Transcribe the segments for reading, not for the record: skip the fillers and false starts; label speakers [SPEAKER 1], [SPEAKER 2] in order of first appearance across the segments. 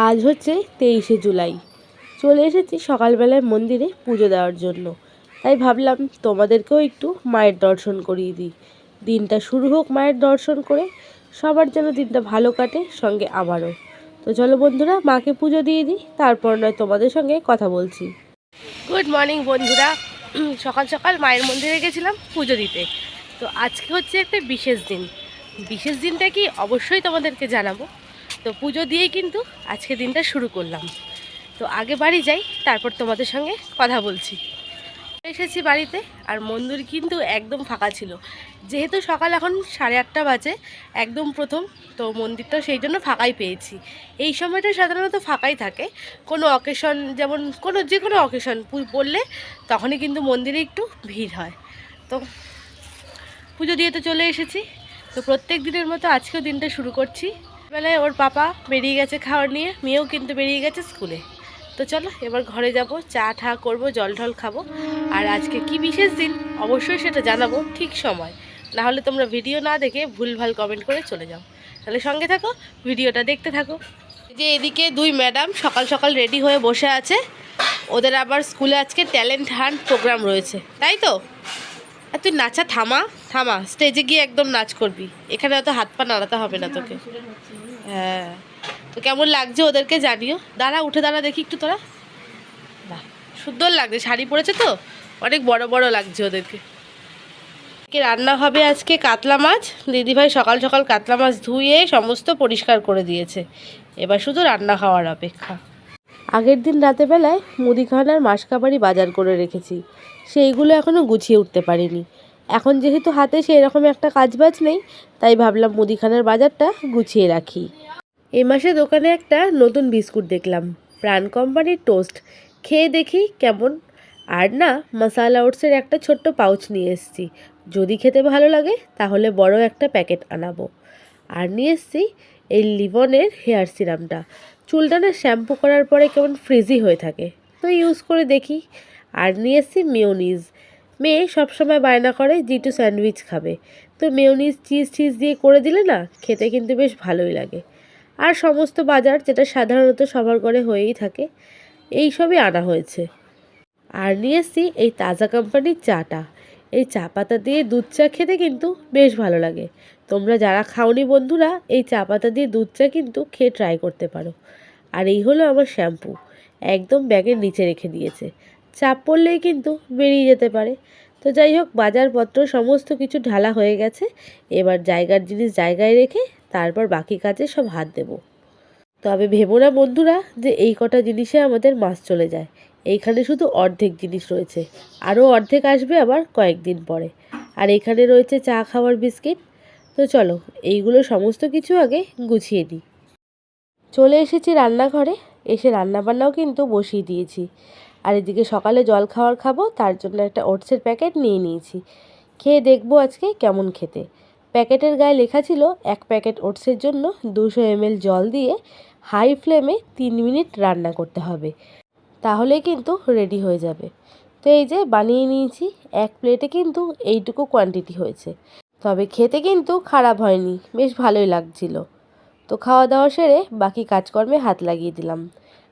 [SPEAKER 1] আজ হচ্ছে 23শে জুলাই। চলে এসেছি সকালবেলায় মন্দিরে পুজো দেওয়ার জন্য। তাই ভাবলাম তোমাদেরকেও একটু মায়ের দর্শন করিয়ে দিই। দিনটা শুরু হোক মায়ের দর্শন করে, সবার যেন দিনটা ভালো কাটে, সঙ্গে আমারও। তো চলো বন্ধুরা, মাকে পুজো দিয়ে দিই, তারপর নয় তোমাদের সঙ্গে কথা বলছি। গুড মর্নিং বন্ধুরা। সকাল সকাল মায়ের মন্দিরে গেছিলাম পুজো দিতে। তো আজকে হচ্ছে একটা বিশেষ দিন। বিশেষ দিনটা কি অবশ্যই তোমাদেরকে জানাবো। তো পুজো দিয়েই কিন্তু আজকে দিনটা শুরু করলাম। তো আগে বাড়ি যাই, তারপর তোমাদের সঙ্গে কথা বলছি। এসেছি বাড়িতে, আর মন্দির কিন্তু একদম ফাঁকা ছিল। যেহেতু সকাল এখন 8:30 বাজে, একদম প্রথম, তো মন্দিরটা সেই জন্য ফাঁকাই পেয়েছি। এই সময়টা সাধারণত ফাঁকাই থাকে। কোনো অকেশন, যেমন যে কোনো অকেশন পড়লে তখনই কিন্তু মন্দিরে একটু ভিড় হয়। তো পুজো দিয়ে তো চলে এসেছি। তো প্রত্যেক দিনের মতো আজকেও দিনটা শুরু করছি। বেলায় ওর পাপা বেরিয়ে গেছে খাবার নিয়ে, মেয়েও কিন্তু বেরিয়ে গেছে স্কুলে। তো চলো এবার ঘরে যাব, চা ঠা করবো, জল ঢল খাবো। আর আজকে কি বিশেষ দিন অবশ্যই সেটা জানাবো ঠিক সময়, না হলে তোমরা ভিডিও না দেখে ভুলভাল কমেন্ট করে চলে যাও। তাহলে সঙ্গে থাকো, ভিডিওটা দেখতে থাকো। যে এদিকে দুই ম্যাডাম সকাল সকাল রেডি হয়ে বসে আছে। ওদের আবার স্কুলে আজকে ট্যালেন্ট হান্ট প্রোগ্রাম রয়েছে, তাই তো? আর তুই নাচা থামা, স্টেজে গিয়ে একদম নাচ করবি। এখানে অত হাত পা নাড়াতে হবে না তোকে। হ্যাঁ, তো কেমন লাগছে ওদেরকে জানিও। উঠে দাঁড়া দেখি একটু তোরা। বাহ, সুন্দর লাগছে, শাড়ি পরেছে তো, অনেক বড় বড় লাগছে ওদেরকে। রান্না হবে আজকে কাতলা মাছ। দিদিভাই সকাল সকাল কাতলা মাছ ধুয়ে সমস্ত পরিষ্কার করে দিয়েছে। এবার শুধু রান্না খাওয়ার অপেক্ষা। আগের দিন রাতেবেলায় মুদিখানার মাসকাবারি বাজার করে রেখেছি, সেইগুলো এখনও গুছিয়ে উঠতে পারিনি। এখন যেহেতু হাতে সেই রকম একটা কাজবাজ নেই, তাই ভাবলাম মুদিখানার বাজারটা গুছিয়ে রাখি। এই মাসে দোকানে একটা নতুন বিস্কুট দেখলাম, প্রাণ কোম্পানির টোস্ট। খেয়ে দেখি কেমন। আর না, মশালা ওটসের একটা ছোট্ট পাউচ নিয়ে এসেছি। যদি খেতে ভালো লাগে তাহলে বড় একটা প্যাকেট আনাবো। আর নিয়ে এসেছি এই লিভনের হেয়ার সিরামটা। চুলটা না শ্যাম্পু করার পরে কেমন ফ্রিজি হয়ে থাকে, তো ইউজ করে দেখি। আর নিয়ে এসেছি মেয়োনিজ। মেয়ে সবসময় বায়না করে জিটু স্যান্ডউইচ খাবে, তো মেয়োনিজ চিজ দিয়ে করে দিলে না খেতে কিন্তু বেশ ভালোই লাগে। আর সমস্ত বাজার যেটা সাধারণত সবার ঘরে হয়েই থাকে, এই সবই আনা হয়েছে। আর নিয়ে এসেছি এই তাজা কোম্পানির চাটা। এই চা পাতা দিয়ে দুধ চা খেতে কিন্তু বেশ ভালো লাগে। তোমরা যারা খাওনি বন্ধুরা, এই চা পাতা দিয়ে দুধ চা কিন্তু খেয়ে ট্রাই করতে পারো। আর এই হলো আমার শ্যাম্পু, একদম ব্যাগের নিচে রেখে দিয়েছে, চাপ পড়লেই কিন্তু বেরিয়ে যেতে পারে। তো যাই হোক, বাজারপত্র সমস্ত কিছু ঢালা হয়ে গেছে। এবার জায়গার জিনিস জায়গায় রেখে তারপর বাকি কাজে সব হাত দেব। তবে ভেবো না বন্ধুরা যে এই কটা জিনিসে আমাদের মাস চলে যায়। এইখানে শুধু অর্ধেক জিনিস রয়েছে, আরও অর্ধেক আসবে আবার কয়েকদিন পরে। আর এখানে রয়েছে চা খাওয়ার বিস্কিট। তো চলো এইগুলো সমস্ত কিছু আগে গুছিয়ে নিই। চলে এসেছি রান্নাঘরে, এসে রান্নাবান্নাও কিন্তু বসিয়ে দিয়েছি। আর এদিকে সকালে জল খাবো, তার জন্য একটা ওটসের প্যাকেট নিয়ে নিয়েছি। খেয়ে দেখবো আজকে কেমন খেতে। প্যাকেটের গায়ে লেখা ছিল 1 প্যাকেট ওটসের জন্য 200 ml জল দিয়ে হাই ফ্লেমে 3 মিনিট রান্না করতে হবে, তাহলেই কিন্তু রেডি হয়ে যাবে। তো এই যে বানিয়ে নিয়েছি, এক প্লেটে কিন্তু এইটুকু কোয়ান্টিটি হয়েছে। তবে খেতে কিন্তু খারাপ হয়নি, বেশ ভালোই লাগছিল। তো খাওয়া দাওয়া সেরে বাকি কাজকর্মে হাত লাগিয়ে দিলাম।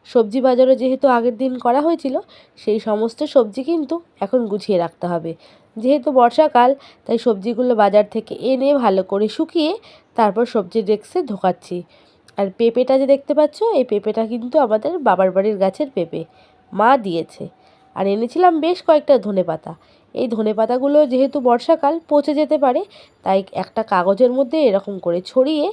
[SPEAKER 1] সবজি বাজারও যেহেতু আগের দিন করা হয়েছিল, সেই সমস্ত সবজি কিন্তু এখন গুছিয়ে রাখতে হবে। যেহেতু বর্ষাকাল, তাই সবজিগুলো বাজার থেকে এনে ভালো করে শুকিয়ে তারপর সবজির ডেস্কে ঢোকাচ্ছি। আর পেঁপেটা যে দেখতে পাচ্ছ, এই পেঁপেটা কিন্তু আমাদের বাবার বাড়ির গাছের পেঁপে, মা দিয়েছে। আর এনেছিলাম বেশ কয়েকটা ধনেপাতা। এই ধনেপাতাগুলো যেহেতু বর্ষাকাল পচে যেতে পারে, তাই একটা কাগজের মধ্যে এরকম করে ছড়িয়ে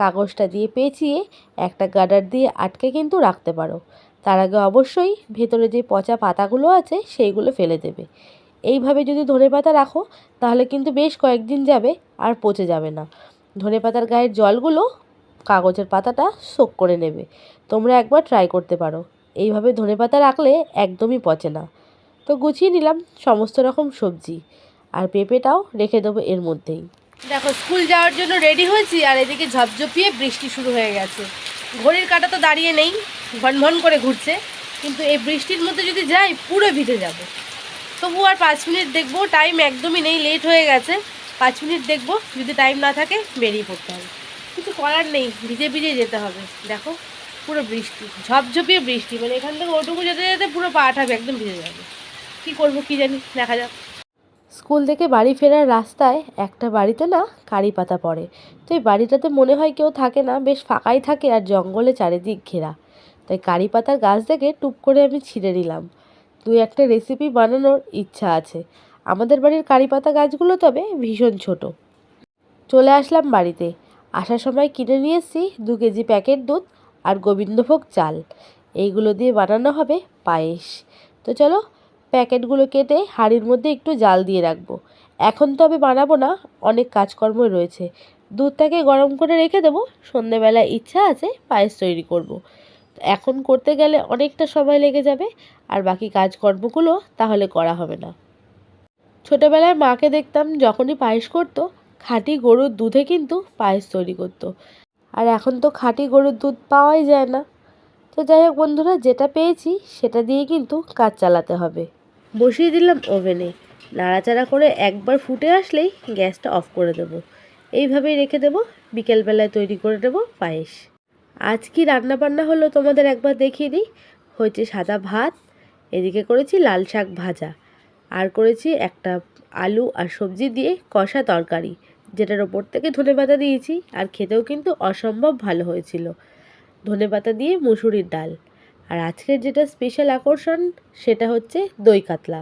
[SPEAKER 1] কাগজটা দিয়ে পেঁচিয়ে একটা গার্ডার দিয়ে আটকে কিন্তু রাখতে পারো। তার আগে অবশ্যই ভেতরে যে পচা পাতাগুলো আছে সেইগুলো ফেলে দেবে। এইভাবে যদি ধনেপাতা রাখো তাহলে কিন্তু বেশ কয়েকদিন যাবে আর পচে যাবে না। ধনেপাতার গায়ের জলগুলো কাগজের পাতাটা সোক করে নেবে। তোমরা একবার ট্রাই করতে পারো, এইভাবে ধনেপাতা রাখলে একদমই পচে না। তো গুছিয়ে নিলাম সমস্ত রকম সবজি, আর পেঁপেটাও রেখে দেবো এর মধ্যেই। দেখো স্কুল যাওয়ার জন্য রেডি হয়েছি, আর এদিকে ঝপঝপিয়ে বৃষ্টি শুরু হয়ে গেছে। ঘড়ির কাঁটা তো দাঁড়িয়ে নেই, ভন করে ঘুরছে, কিন্তু এই বৃষ্টির মধ্যে যদি যাই পুরো ভিজে যাব। তবু আর 5 মিনিট দেখবো, টাইম একদমই নেই, লেট হয়ে গেছে। 5 মিনিট দেখবো, যদি টাইম না থাকে বেরিয়ে পড়তে হবে। কিছু করার নেই, ভিজে যেতে হবে। দেখো পুরো বৃষ্টি, ঝপঝপিয়ে বৃষ্টি, মানে এখান থেকে ওটুকু যেতে যেতে পুরো পাটা একদম ভিজে যাবে। কী করবো কী জানি, দেখা যাক। স্কুল থেকে বাড়ি ফেরার রাস্তায় একটা বাড়িতে না কারি পাতা পড়ে। তো এই বাড়িটাতে মনে হয় কেউ থাকে না, বেশ ফাঁকাই থাকে আর জঙ্গলে চারিদিক ঘেরা। তাই কারি পাতার গাছ থেকে টুপ করে আমি ছিঁড়ে নিলাম। দুই একটা রেসিপি বানানোর ইচ্ছা আছে। আমাদের বাড়ির কারি পাতা গাছগুলো তবে ভীষণ ছোট। চলে আসলাম বাড়িতে। আসার সময় কিনে নিয়ে এসেছি 2 কেজি প্যাকেট দুধ আর গোবিন্দভোগ চাল। এইগুলো দিয়ে বানানো হবে পায়েস। তো চলো প্যাকেটগুলো কেটে হাঁড়ির মধ্যে একটু জাল দিয়ে রাখবো। এখন তবে বানাবো না, অনেক কাজকর্ম রয়েছে। দুধটাকে গরম করে রেখে দেবো, সন্ধেবেলায় ইচ্ছা আছে পায়েস তৈরি করব। এখন করতে গেলে অনেকটা সময় লেগে যাবে, আর বাকি কাজকর্মগুলো তাহলে করা হবে না। ছোটোবেলায় মাকে দেখতাম যখনই পায়েস করতো খাঁটি গরুর দুধে কিন্তু পায়েস তৈরি করতো। আর এখন তো খাঁটি গরুর দুধ পাওয়াই যায় না। তো যাই হোক বন্ধুরা, যেটা পেয়েছি সেটা দিয়ে কিন্তু কাজ চালাতে হবে। বসিয়ে দিলাম ওভেনে। নাড়াচাড়া করে একবার ফুটে আসলেই গ্যাসটা অফ করে দেব। এইভাবেই রেখে দেব, বিকেলবেলায় তৈরি করে দেব পায়েস। আজ কি রান্নাবান্না হলো তোমাদের একবার দেখিয়ে দিই। হয়েছে সাদা ভাত, এদিকে করেছি লাল শাক ভাজা, আর করেছি একটা আলু আর সবজি দিয়ে কষা তরকারি, যেটার ওপর থেকে ধনেপাতা দিয়েছি, আর খেতেও কিন্তু অসম্ভব ভালো হয়েছিল। ধনেপাতা দিয়ে মুসুরির ডাল। আর আজকের যেটা স্পেশাল আকর্ষণ সেটা হচ্ছে দই কাতলা।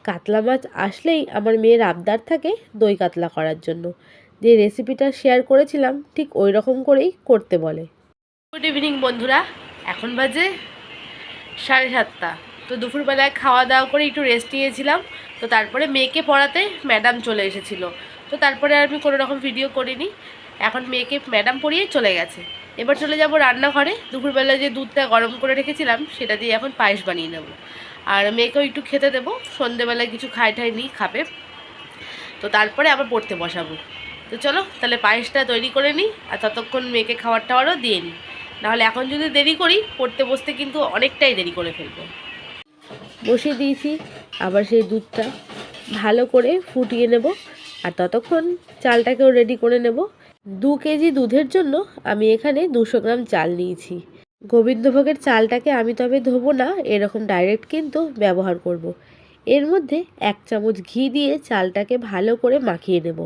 [SPEAKER 1] কাতলা মাছ আসলেই আমার মেয়ের আবদার থাকে দই কাতলা করার জন্য। যে রেসিপিটা শেয়ার করেছিলাম ঠিক ওই রকম করেই করতে বলে। গুড ইভিনিং বন্ধুরা, এখন বাজে 7:30। তো দুপুরবেলায় খাওয়া দাওয়া করে একটু রেস্ট নিয়েছিলাম। তো তারপরে মেয়েকে পড়াতে ম্যাডাম চলে এসেছিলো। তো তারপরে আর আমি কোনো রকম ভিডিও করিনি। এখন মেয়েকে ম্যাডাম পড়িয়ে চলে গেছে। এবার চলে যাব রান্নাঘরে। দুপুরবেলায় যে দুধটা গরম করে রেখেছিলাম সেটা দিয়ে এখন পায়েস বানিয়ে নেব। আর মেয়েকেও একটু খেতে দেবো, সন্ধেবেলায় কিছু খাই নিই খাবে। তো তারপরে আবার পড়তে বসাবো। তো চলো তাহলে পায়েসটা তৈরি করে নিই, আর ততক্ষণ মেয়েকে খাবার টাবারও দিয়ে নিই। নাহলে এখন যদি দেরি করি পড়তে বসতে কিন্তু অনেকটাই দেরি করে ফেলবো। বসিয়ে দিয়েছি আবার সেই দুধটা ভালো করে ফুটিয়ে নেব, আর ততক্ষণ চালটাকেও রেডি করে নেব। 2 কেজি দুধের জন্য আমি এখানে 200 গ্রাম চাল নিয়েছি। গোবিন্দভোগের চালটাকে আমি তবে ধোবো না, এরকম ডাইরেক্ট কিন্তু ব্যবহার করব। এর মধ্যে 1 চামচ ঘি দিয়ে চালটাকে ভালো করে মাখিয়ে নেব।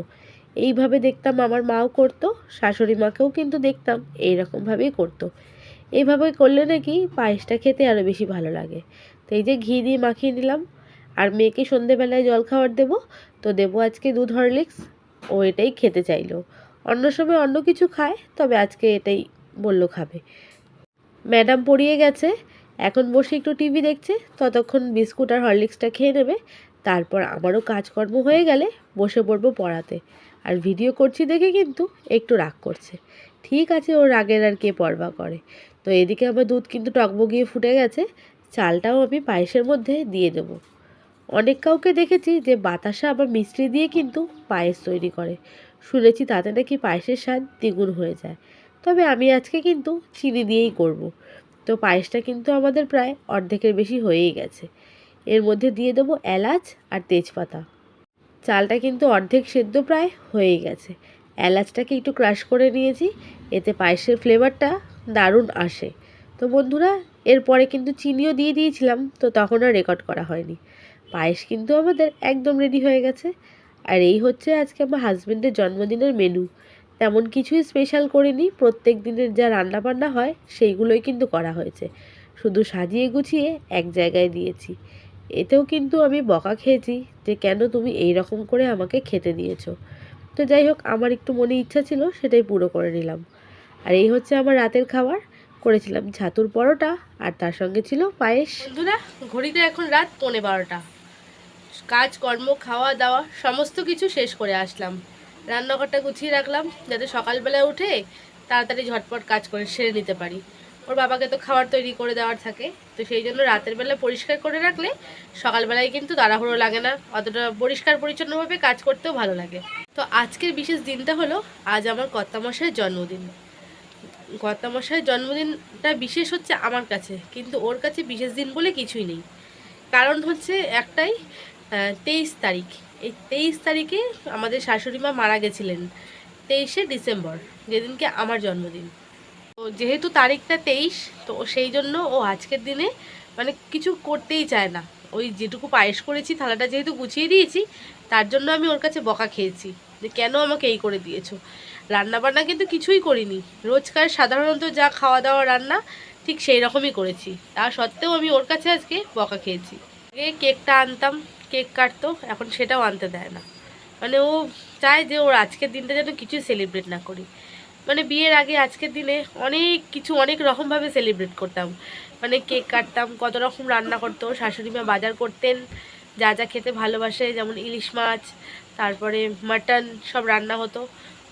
[SPEAKER 1] এইভাবে দেখতাম আমার মাও করতো, শাশুড়ি মাকেও কিন্তু দেখতাম এইরকমভাবেই করতো। এইভাবে করলে নাকি পায়েসটা খেতে আরও বেশি ভালো লাগে। তো এই যে ঘি দিয়ে মাখিয়ে নিলাম। আর মেয়েকে সন্ধেবেলায় জলখাবার দেবো, তো দেবো আজকে দুধ হরলিক্স। ও এটাই খেতে চাইলো। অন্য সময় অন্য কিছু খায়, তবে আজকে এটাই বললো খাবে। ম্যাডাম পড়িয়ে গেছে, এখন বসে একটু টিভি দেখছে, ততক্ষণ বিস্কুট আর হরলিক্সটা খেয়ে নেবে। তারপর আমারও কাজকর্ম হয়ে গেলে বসে পড়বো পড়াতে। আর ভিডিও করছি দেখে কিন্তু একটু রাগ করছে। ঠিক আছে, ওর রাগের আর কে পরবা করে। তো এদিকে আমার দুধ কিন্তু টকবগিয়ে ফুটে গেছে। চালটাও আমি পায়েসের মধ্যে দিয়ে দেবো। অনেক কাউকে দেখেছি যে বাতাসা আবার মিষ্টি দিয়ে কিন্তু পায়েস তৈরি করে। শুনেছি তাতে নাকি পায়েসের স্বাদ দ্বিগুণ হয়ে যায়। তবে আমি আজকে কিন্তু চিনি দিয়েই করব। তো পায়েসটা কিন্তু আমাদের প্রায় অর্ধেকের বেশি হয়েই গেছে। এর মধ্যে দিয়ে দেবো এলাচ আর তেজপাতা। চালটা কিন্তু অর্ধেক সেদ্ধ প্রায় হয়েই গেছে। এলাচটাকে একটু ক্রাশ করে নিয়েছি, এতে পায়েসের ফ্লেভারটা দারুণ আসে। তো বন্ধুরা, এরপরে কিন্তু চিনিও দিয়ে দিয়েছিলাম, তো তখন আর রেকর্ড করা হয়নি। পায়েস কিন্তু আমাদের একদম রেডি হয়ে গেছে। আর এই হচ্ছে আজকে আমার হাজব্যান্ডের জন্মদিনের মেনু। তেমন কিছুই স্পেশাল করিনি, প্রত্যেক দিনের যা রান্নাবান্না হয় সেইগুলোই কিন্তু করা হয়েছে। শুধু সাজিয়ে গুছিয়ে এক জায়গায় দিয়েছি। এতেও কিন্তু আমি বকা খেয়েছি যে কেন তুমি এই রকম করে আমাকে খেতে দিয়েছো। তো যাই হোক, আমার একটু মনে ইচ্ছা ছিল, সেটাই পুরো করে নিলাম। আর এই হচ্ছে আমার রাতের খাবার। করেছিলাম ছাতুর পরোটা, আর তার সঙ্গে ছিল পায়েস। বন্ধুরা, ঘড়িতে এখন রাত 11:15। কাজকর্ম খাওয়া দাওয়া সমস্ত কিছু শেষ করে আসলাম। রান্নাঘরটা গুছিয়ে রাখলাম যাতে সকালবেলায় উঠে তাড়াতাড়ি ঝটপট কাজ করে সেরে নিতে পারি। ওর বাবাকে তো খাবার তৈরি করে দেওয়ার থাকে, তো সেই জন্য রাতের বেলা পরিষ্কার করে রাখলে সকালবেলায় কিন্তু তাড়াহুড়ো লাগে না, অতটা পরিষ্কার পরিচ্ছন্নভাবে কাজ করতেও ভালো লাগে। তো আজকের বিশেষ দিনটা হলো আজ আমার কর্তামশাইয়ের জন্মদিন। কর্তামশাইয়ের জন্মদিনটা বিশেষ হচ্ছে আমার কাছে, কিন্তু ওর কাছে বিশেষ দিন বলে কিছুই নেই। কারণ হচ্ছে একটাই, 23 তারিখ। এই 23 তারিখে আমাদের শাশুড়ি মা মারা গেছিলেন, 23শে ডিসেম্বর, যেদিনকে আমার জন্মদিন। তো যেহেতু তারিখটা 23, তো সেই জন্য ও আজকের দিনে মানে কিছু করতেই চায় না। ওই যেটুকু পায়েস করেছি থালাটা যেহেতু গুছিয়ে দিয়েছি, তার জন্য আমি ওর কাছে বকা খেয়েছি যে কেন আমাকে এই করে দিয়েছো। রান্নাবান্না কিন্তু কিছুই করিনি, রোজকার সাধারণত যা খাওয়া দাওয়া রান্না ঠিক সেই রকমই করেছি, তা সত্ত্বেও আমি ওর কাছে আজকে বকা খেয়েছি। আগে কেকটা আনতাম, কেক কাটতো, এখন সেটাও আনতে দেয় না। মানে ও চায় যে ওর আজকের দিনটা যেন কিছুই সেলিব্রেট না করি। মানে বিয়ের আগে আজকের দিনে অনেক কিছু অনেক রকমভাবে সেলিব্রেট করতাম, মানে কেক কাটতাম, কত রকম রান্না করতো, শাশুড়ি মা বাজার করতেন যা যা খেতে ভালোবাসে, যেমন ইলিশ মাছ, তারপরে মাটন, সব রান্না হতো।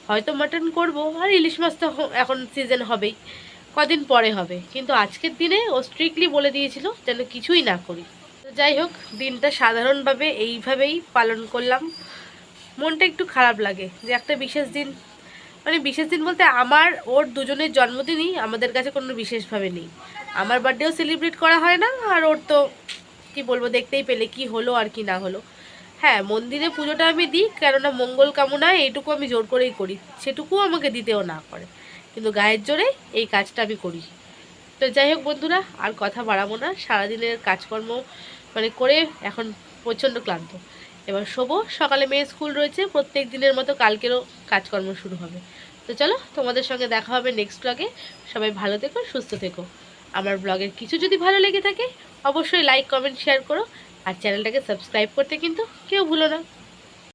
[SPEAKER 1] হয়তো মাটন করব, আর ইলিশ মাছ তো এখন সিজন হবেই, কদিন পরে হবে, কিন্তু আজকের দিনে ও স্ট্রিক্টলি বলে দিয়েছিল যেন কিছুই না করি। তো যাই হোক, দিনটা সাধারণভাবে এইভাবেই পালন করলাম। মনটা একটু খারাপ লাগে যে একটা বিশেষ দিন, মানে বিশেষ দিন বলতে আমার ওর দুজনের জন্মদিনই আমাদের কাছে কোনো বিশেষভাবে নেই। আমার বার্থডেও সেলিব্রেট করা হয় না, আর ওর তো কি বলবো, দেখতেই পেলে কি হলো আর কি না হলো। হ্যাঁ, মন্দিরে পুজোটা আমি দিই, কেননা মঙ্গল কামনায় এইটুকু আমি জোর করেই করি, সেটুকুও আমাকে দিতেও না করে, কিন্তু গায়ের জোরে এই কাজটা আমি করি। তো যাই হোক বন্ধুরা, আর কথা বাড়াবো না, সারাদিনের কাজকর্ম মানে করে এখন প্রচণ্ড ক্লান্ত। এবার শোবো, সকালে মেয়ে স্কুল রয়েছে, প্রত্যেক দিনের মতো কালকেরও কাজকর্ম শুরু হবে। তো চলো, তোমাদের সঙ্গে দেখা হবে নেক্সট ব্লগে। সবাই ভালো থেকো, সুস্থ থেকো। আমার ব্লগের কিছু যদি ভালো লেগে থাকে অবশ্যই লাইক কমেন্ট শেয়ার করো, আর চ্যানেলটাকে সাবস্ক্রাইব করতে কিন্তু কেউ ভুলো না।